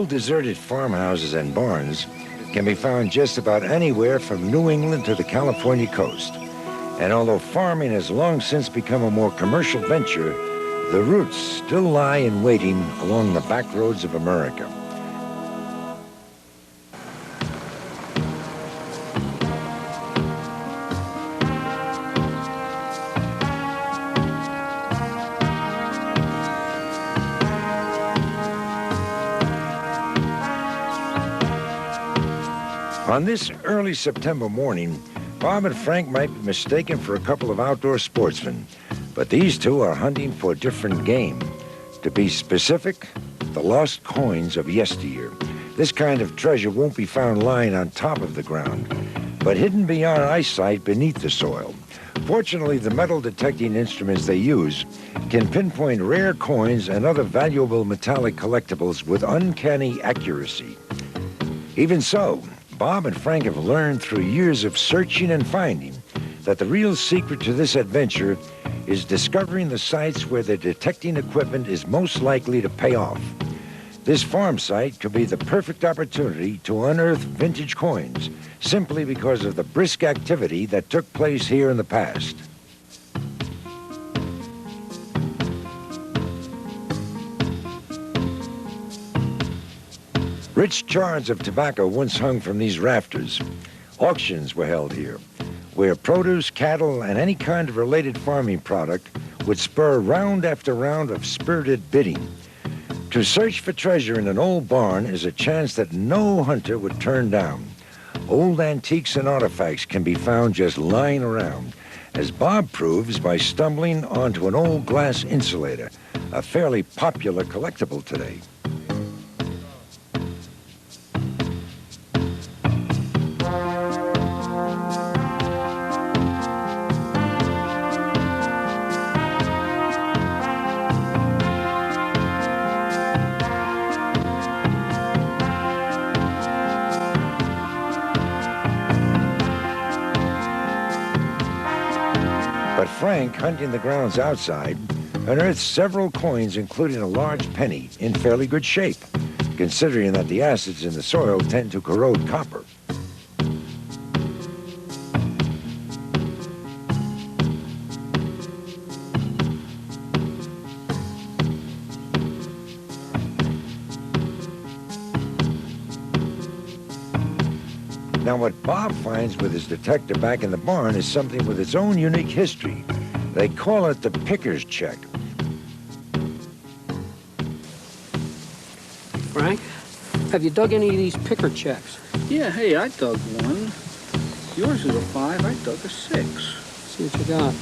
old deserted farmhouses and barns can be found just about anywhere from New England to the California coast. And although farming has long since become a more commercial venture, the roots still lie in waiting along the back roads of America. On this early September morning, Bob and Frank might be mistaken for a couple of outdoor sportsmen, but these two are hunting for a different game. To be specific, the lost coins of yesteryear. This kind of treasure won't be found lying on top of the ground, but hidden beyond eyesight beneath the soil. Fortunately, the metal detecting instruments they use can pinpoint rare coins and other valuable metallic collectibles with uncanny accuracy. Even so, Bob and Frank have learned through years of searching and finding that the real secret to this adventure is discovering the sites where the detecting equipment is most likely to pay off. This farm site could be the perfect opportunity to unearth vintage coins simply because of the brisk activity that took place here in the past. Rich chards of tobacco once hung from these rafters. Auctions were held here, where produce, cattle, and any kind of related farming product would spur round after round of spirited bidding. To search for treasure in an old barn is a chance that no hunter would turn down. Old antiques and artifacts can be found just lying around, as Bob proves by stumbling onto an old glass insulator, a fairly popular collectible today. But Frank, hunting the grounds outside, unearthed several coins, including a large penny in fairly good shape, considering that the acids in the soil tend to corrode copper. Now, what Bob finds with his detector back in the barn is something with its own unique history. They call it the picker's check. Frank, have you dug any of these picker checks? Yeah, hey, I dug one. Yours is a 5, I dug a 6. See what you got.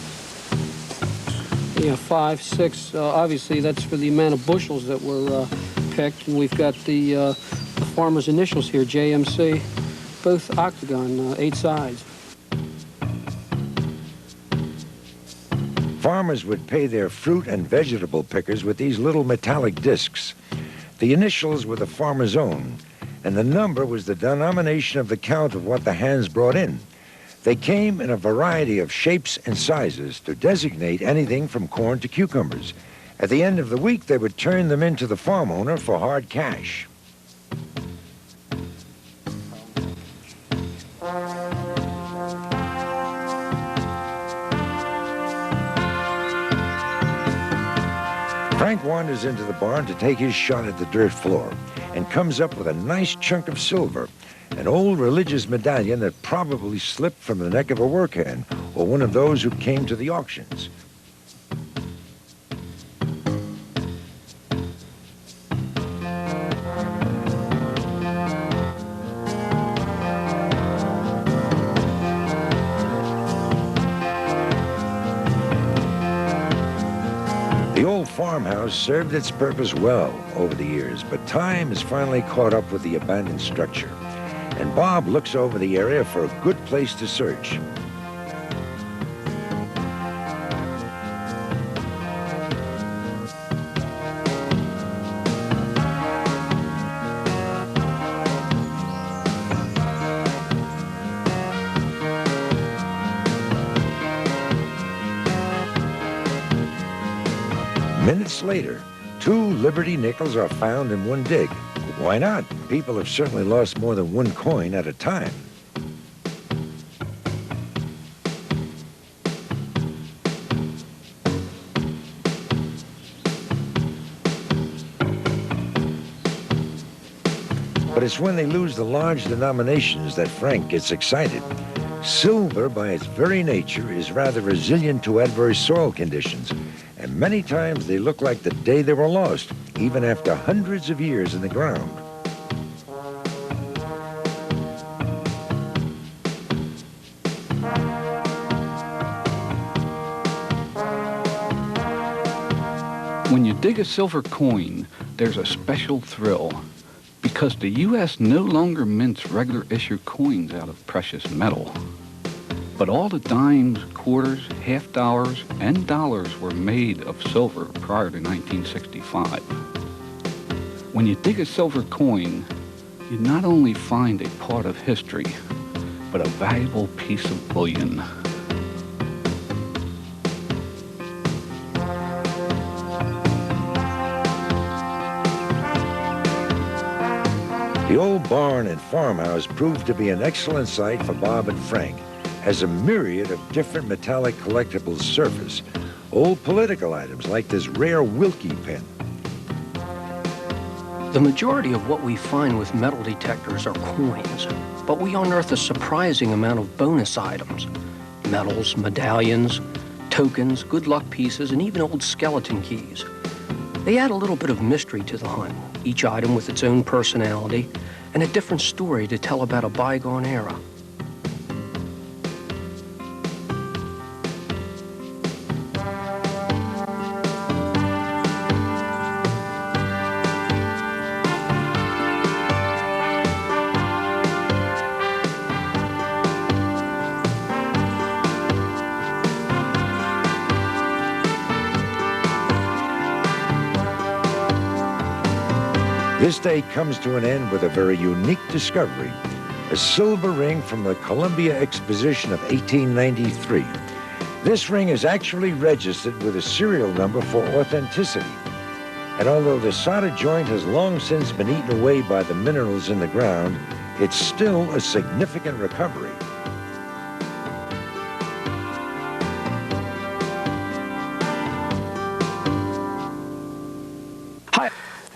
Yeah, 5, 6. Obviously, that's for the amount of bushels that were picked. And we've got the farmer's initials here, JMC. Both octagon, 8 sides. Farmers would pay their fruit and vegetable pickers with these little metallic discs. The initials were the farmer's own, and the number was the denomination of the count of what the hands brought in. They came in a variety of shapes and sizes to designate anything from corn to cucumbers. At the end of the week, they would turn them into the farm owner for hard cash. Frank wanders into the barn to take his shot at the dirt floor and comes up with a nice chunk of silver, an old religious medallion that probably slipped from the neck of a workhand or one of those who came to the auctions. The old farmhouse served its purpose well over the years, but time has finally caught up with the abandoned structure, and Bob looks over the area for a good place to search. Minutes later, 2 Liberty nickels are found in one dig, Why not? People have certainly lost more than one coin at a time. But it's when they lose the large denominations that Frank gets excited. Silver, by its very nature, is rather resilient to adverse soil conditions, and many times they look like the day they were lost, even after hundreds of years in the ground. When you dig a silver coin, there's a special thrill, because the U.S. no longer mints regular issue coins out of precious metal. But all the dimes, quarters, half dollars, and dollars were made of silver prior to 1965. When you dig a silver coin, you not only find a part of history, but a valuable piece of bullion. The old barn and farmhouse proved to be an excellent site for Bob and Frank, as a myriad of different metallic collectibles surface. Old political items like this rare Wilkie pen. The majority of what we find with metal detectors are coins, but we unearth a surprising amount of bonus items. Medals, medallions, tokens, good luck pieces, and even old skeleton keys. They add a little bit of mystery to the hunt, each item with its own personality and a different story to tell about a bygone era. This day comes to an end with a very unique discovery, a silver ring from the Columbia Exposition of 1893. This ring is actually registered with a serial number for authenticity. And although the solder joint has long since been eaten away by the minerals in the ground, it's still a significant recovery.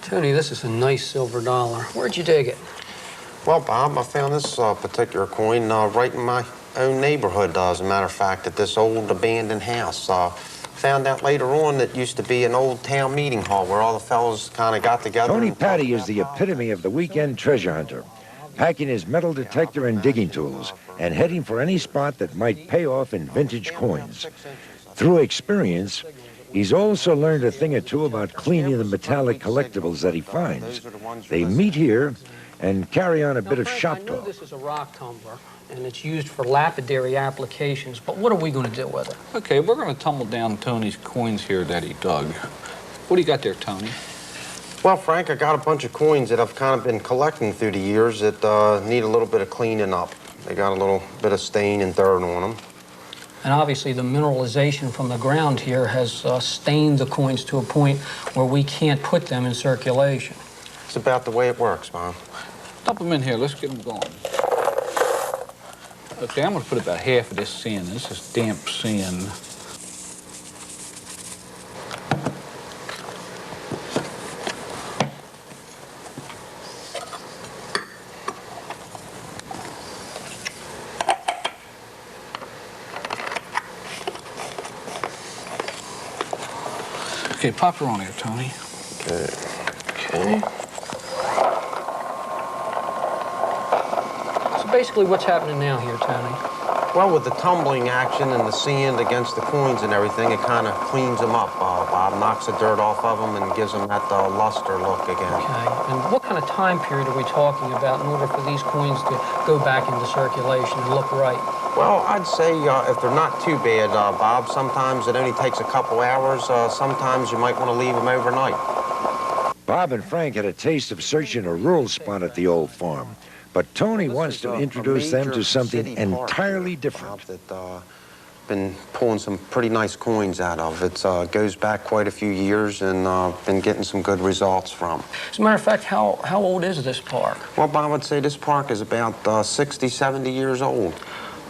Tony, this is a nice silver dollar. Where'd you dig it? Well, Bob, I found this particular coin right in my own neighborhood, as a matter of fact, at this old abandoned house. Found out later on that used to be an old town meeting hall where all the fellows kind of got together. Tony Patty is the epitome of the weekend treasure hunter, packing his metal detector and digging tools and heading for any spot that might pay off in vintage coins. Through experience, he's also learned a thing or two about cleaning the metallic collectibles that he finds. They meet here and carry on a bit of shop I know talk. this is a rock tumbler, and it's used for lapidary applications, but what are we going to do with it? Okay, we're going to tumble down Tony's coins here that he dug. What do you got there, Tony? Well, Frank, I got a bunch of coins that I've kind of been collecting through the years that need a little bit of cleaning up. They got a little bit of stain and dirt on them. And obviously the mineralization from the ground here has stained the coins to a point where we can't put them in circulation. It's about the way it works, Mom. Dump them in here. Let's get them going. Okay, I'm going to put about half of this sand. This is damp sand. Okay, pop her on here, Tony. Okay. Okay. So basically what's happening now here, Tony? Well, with the tumbling action and the sand against the coins and everything, it kind of cleans them up. Bob knocks the dirt off of them and gives them that luster look again. Okay, and what kind of time period are we talking about in order for these coins to go back into circulation and look right? Well, I'd say if they're not too bad, Bob, sometimes it only takes a couple hours. Sometimes you might want to leave them overnight. Bob and Frank had a taste of searching a rural spot at the old farm, but Tony wants to introduce them to something entirely different. That been pulling some pretty nice coins out of. It goes back quite a few years and been getting some good results from. As a matter of fact, how old is this park? Well, Bob would say this park is about 60, 70 years old.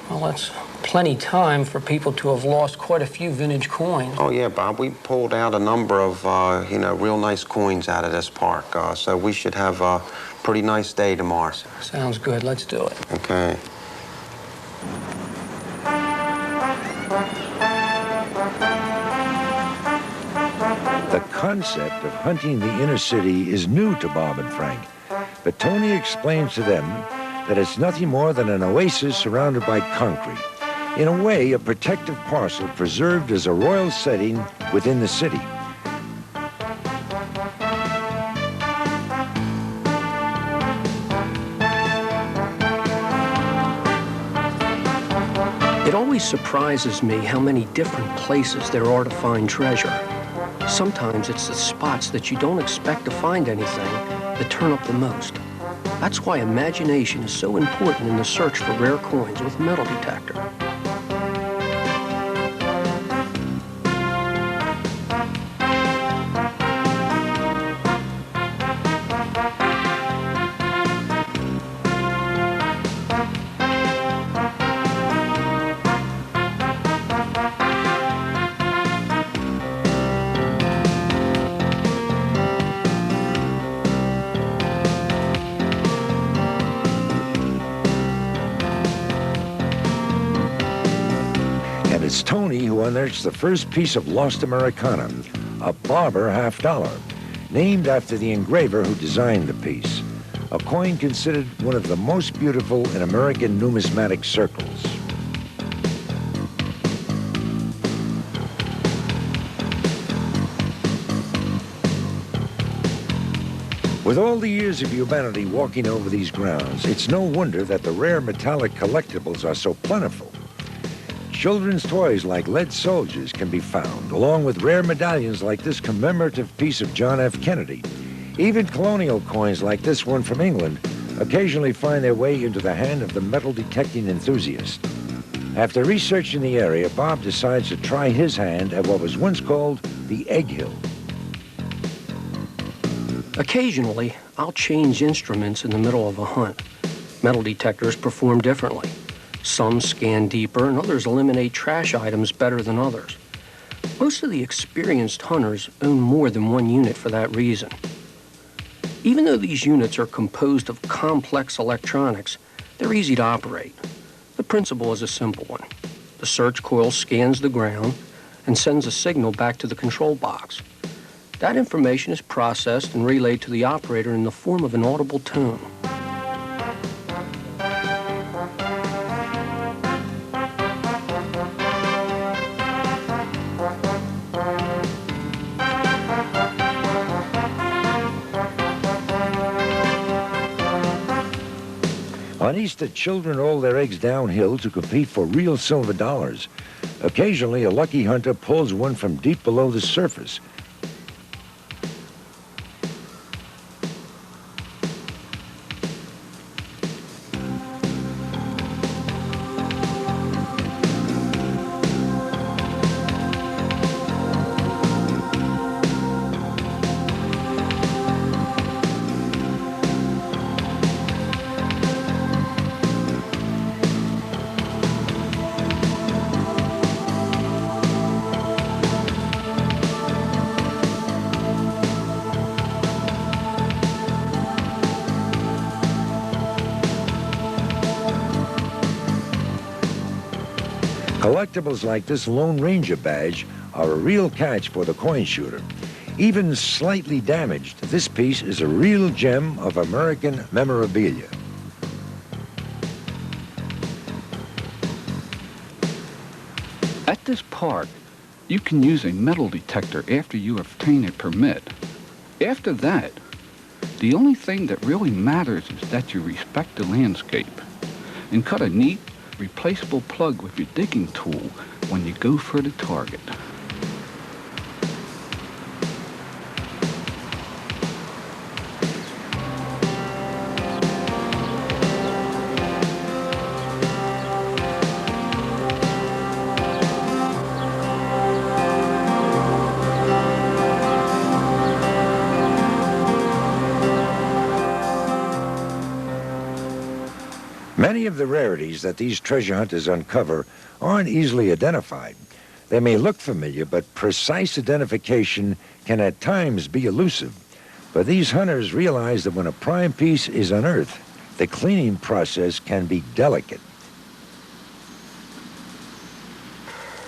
Well, that's plenty time for people to have lost quite a few vintage coins. Oh, yeah, Bob. We pulled out a number of, real nice coins out of this park. So we should have a pretty nice day tomorrow. Sounds good. Let's do it. Okay. The concept of hunting the inner city is new to Bob and Frank, but Tony explains to them that it's nothing more than an oasis surrounded by concrete. In a way, a protective parcel preserved as a royal setting within the city. It always surprises me how many different places there are to find treasure. Sometimes it's the spots that you don't expect to find anything that turn up the most. That's why imagination is so important in the search for rare coins with a metal detector. It's Tony who unearths the first piece of lost Americana, a barber $50, named after the engraver who designed the piece. A coin considered one of the most beautiful in American numismatic circles. With all the years of humanity walking over these grounds, it's no wonder that the rare metallic collectibles are so plentiful. Children's toys like lead soldiers can be found, along with rare medallions like this commemorative piece of John F. Kennedy. Even colonial coins like this one from England occasionally find their way into the hand of the metal detecting enthusiast. After researching the area, Bob decides to try his hand at what was once called the Egg Hill. Occasionally, I'll change instruments in the middle of a hunt. Metal detectors perform differently. Some scan deeper and others eliminate trash items better than others. Most of the experienced hunters own more than one unit for that reason. Even though these units are composed of complex electronics, they're easy to operate. The principle is a simple one. The search coil scans the ground and sends a signal back to the control box. That information is processed and relayed to the operator in the form of an audible tone. On Easter, children roll their eggs downhill to compete for real silver dollars. Occasionally, a lucky hunter pulls one from deep below the surface. Collectibles like this Lone Ranger badge are a real catch for the coin shooter. Even slightly damaged, this piece is a real gem of American memorabilia. At this park, you can use a metal detector after you obtain a permit. After that, the only thing that really matters is that you respect the landscape and cut a neat, replaceable plug with your digging tool when you go for the target. Many of the rarities that these treasure hunters uncover aren't easily identified. They may look familiar, but precise identification can at times be elusive. But these hunters realize that when a prime piece is unearthed, the cleaning process can be delicate.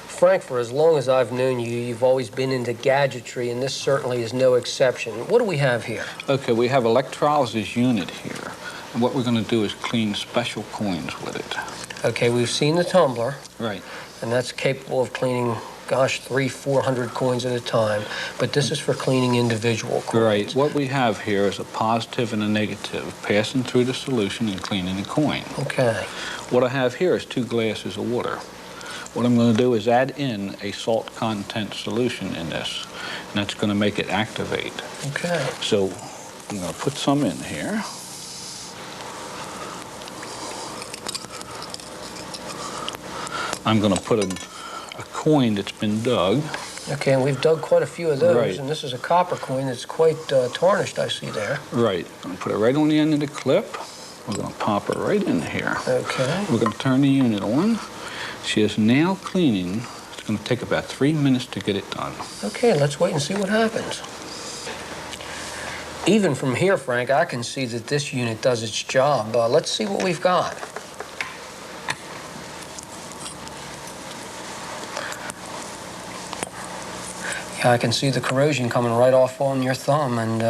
Frank, for as long as I've known you, you've always been into gadgetry, and this certainly is no exception. What do we have here? Okay, we have electrolysis unit here. And what we're going to do is clean special coins with it. Okay, we've seen the tumbler. Right. And that's capable of cleaning, gosh, 300-400 coins at a time. But this is for cleaning individual coins. Right. What we have here is a positive and a negative passing through the solution and cleaning the coin. Okay. What I have here is 2 glasses of water. What I'm going to do is add in a salt content solution in this, and that's going to make it activate. Okay. So I'm going to put some in here. I'm going to put a coin that's been dug. Okay, and we've dug quite a few of those, Right. and this is a copper coin that's quite tarnished, I see there. Right. I'm going to put it right on the end of the clip. We're going to pop it right in here. Okay. We're going to turn the unit on. She is now cleaning. It's going to take about 3 minutes to get it done. Okay, let's wait and see what happens. Even from here, Frank, I can see that this unit does its job. Let's see what we've got. Yeah, I can see the corrosion coming right off on your thumb, and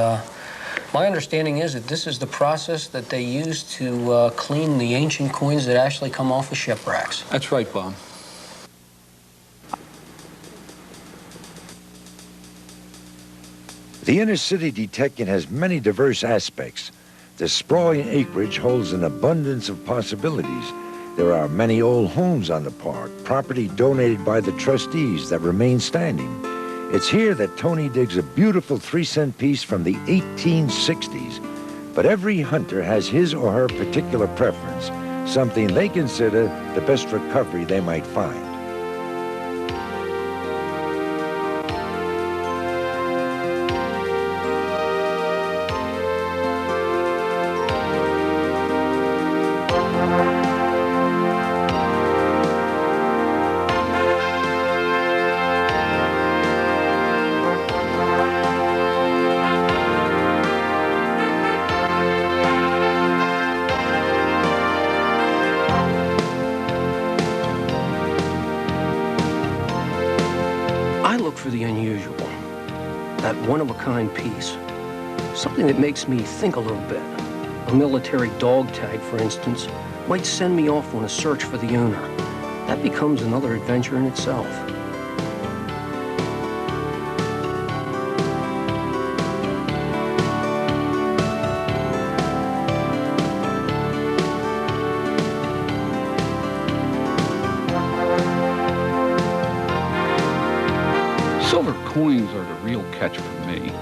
my understanding is that this is the process that they use to clean the ancient coins that actually come off of shipwrecks. That's right, Bob. The inner city detecting has many diverse aspects. The sprawling acreage holds an abundance of possibilities. There are many old homes on the park, property donated by the trustees that remain standing. It's here that Tony digs a beautiful 3-cent piece from the 1860s. But every hunter has his or her particular preference, something they consider the best recovery they might find. I look for the unusual, that one-of-a-kind piece, something that makes me think a little bit. A military dog tag, for instance, might send me off on a search for the owner. That becomes another adventure in itself. Silver coins are the real catch for me.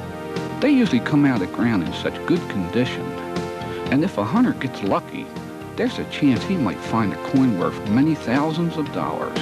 They usually come out of the ground in such good condition. And if a hunter gets lucky, there's a chance he might find a coin worth many thousands of dollars.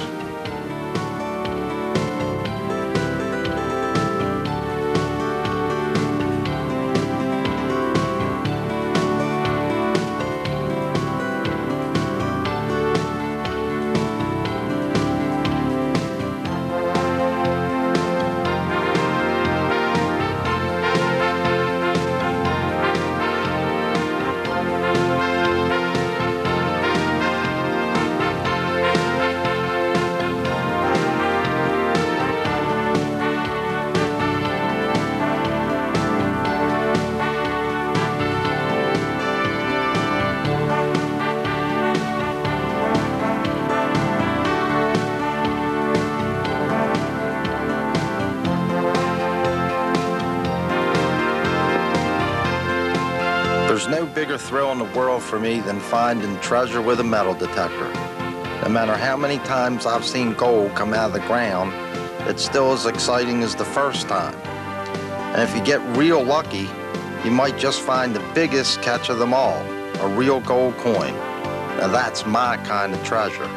There's no bigger thrill in the world for me than finding treasure with a metal detector. No matter how many times I've seen gold come out of the ground, it's still as exciting as the first time. And if you get real lucky, you might just find the biggest catch of them all, a real gold coin. Now that's my kind of treasure.